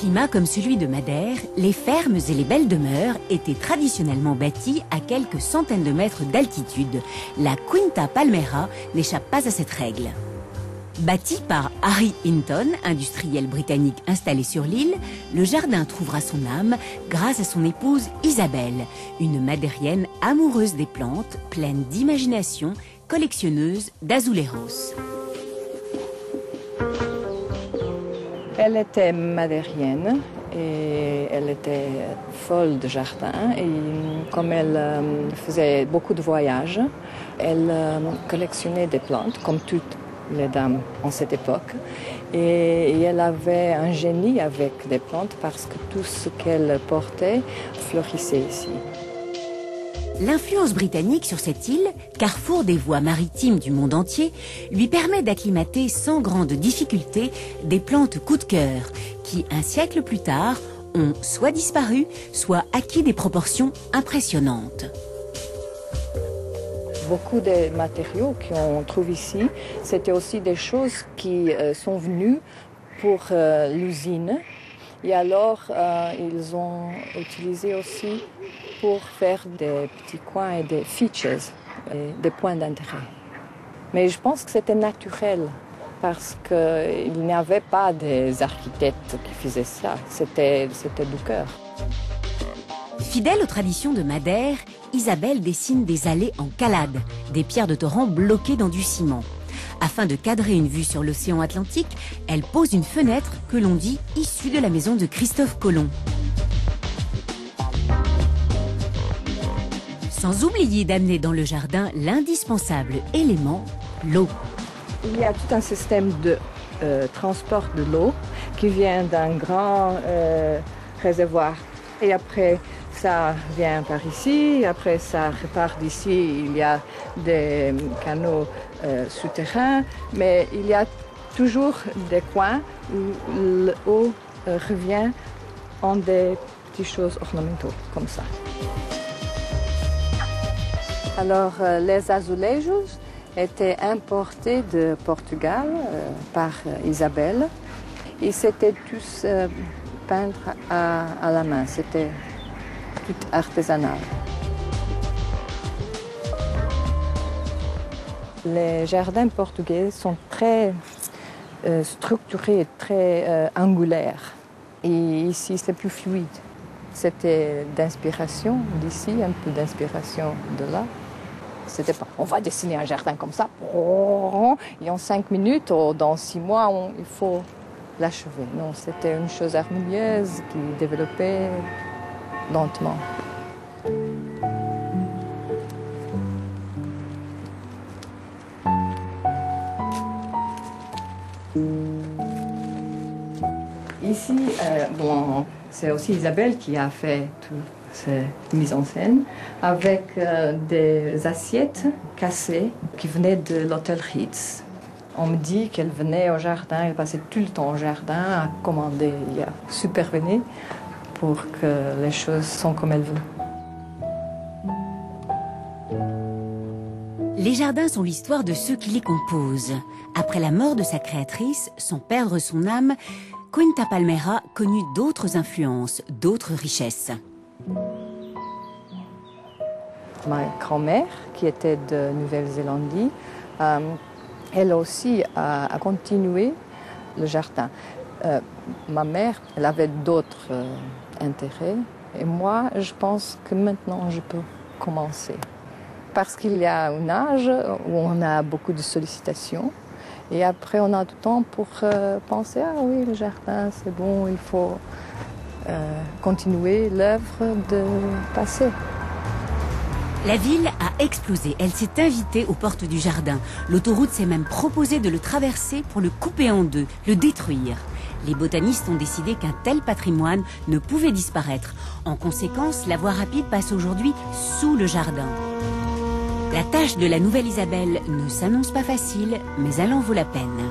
climat comme celui de Madère, les fermes et les belles demeures étaient traditionnellement bâties à quelques centaines de mètres d'altitude. La Quinta Palmera n'échappe pas à cette règle. Bâti par Harry Hinton, industriel britannique installé sur l'île, le jardin trouvera son âme grâce à son épouse Isabelle, une madérienne amoureuse des plantes, pleine d'imagination, collectionneuse d'azuleros. Elle était madérienne et elle était folle de jardin. Et comme elle faisait beaucoup de voyages, elle collectionnait des plantes, comme toutes les dames en cette époque. Et elle avait un génie avec des plantes parce que tout ce qu'elle portait fleurissait ici. L'influence britannique sur cette île, carrefour des voies maritimes du monde entier, lui permet d'acclimater sans grande difficulté des plantes coup de cœur qui, un siècle plus tard, ont soit disparu, soit acquis des proportions impressionnantes. Beaucoup des matériaux qu'on trouve ici, c'était aussi des choses qui sont venues pour l'usine. Et alors, ils ont utilisé aussi pour faire des petits coins et des features, des points d'intérêt. Mais je pense que c'était naturel parce qu'il n'y avait pas des architectes qui faisaient ça. C'était du cœur. Fidèle aux traditions de Madère, Isabelle dessine des allées en calade, des pierres de torrent bloquées dans du ciment. Afin de cadrer une vue sur l'océan Atlantique, elle pose une fenêtre que l'on dit issue de la maison de Christophe Colomb. Sans oublier d'amener dans le jardin l'indispensable élément, l'eau. Il y a tout un système de transport de l'eau qui vient d'un grand réservoir. Et après, ça vient par ici, après ça repart d'ici, il y a des canaux souterrains, mais il y a toujours des coins où l'eau revient en des petites choses ornementaux, comme ça. Alors, les azulejos étaient importés de Portugal par Isabelle. Ils étaient tous peints à la main, c'était tout artisanal. Les jardins portugais sont très structurés, très angulaires. Et ici, c'est plus fluide. C'était d'inspiration d'ici, un peu d'inspiration de là. C'était pas, on va dessiner un jardin comme ça, et en 5 minutes, ou dans 6 mois, il faut l'achever. Non, c'était une chose harmonieuse qui développait lentement. Ici, bon, c'est aussi Isabelle qui a fait toute cette mise en scène avec des assiettes cassées qui venaient de l'hôtel Ritz. On me dit qu'elle venait au jardin, elle passait tout le temps au jardin à commander et à superviser pour que les choses soient comme elle veut. Les jardins sont l'histoire de ceux qui les composent. Après la mort de sa créatrice, sans perdre son âme, Quinta Palmera connut d'autres influences, d'autres richesses. Ma grand-mère, qui était de Nouvelle-Zélande, elle aussi a continué le jardin. Ma mère, elle avait d'autres intérêts. Et moi, je pense que maintenant, je peux commencer. Parce qu'il y a un âge où on a beaucoup de sollicitations. Et après, on a du temps pour penser, ah oui, le jardin, c'est bon, il faut continuer l'œuvre de passé. La ville a explosé. Elle s'est invitée aux portes du jardin. L'autoroute s'est même proposée de le traverser pour le couper en deux, le détruire. Les botanistes ont décidé qu'un tel patrimoine ne pouvait disparaître. En conséquence, la voie rapide passe aujourd'hui sous le jardin. La tâche de la nouvelle Isabelle ne s'annonce pas facile, mais elle en vaut la peine.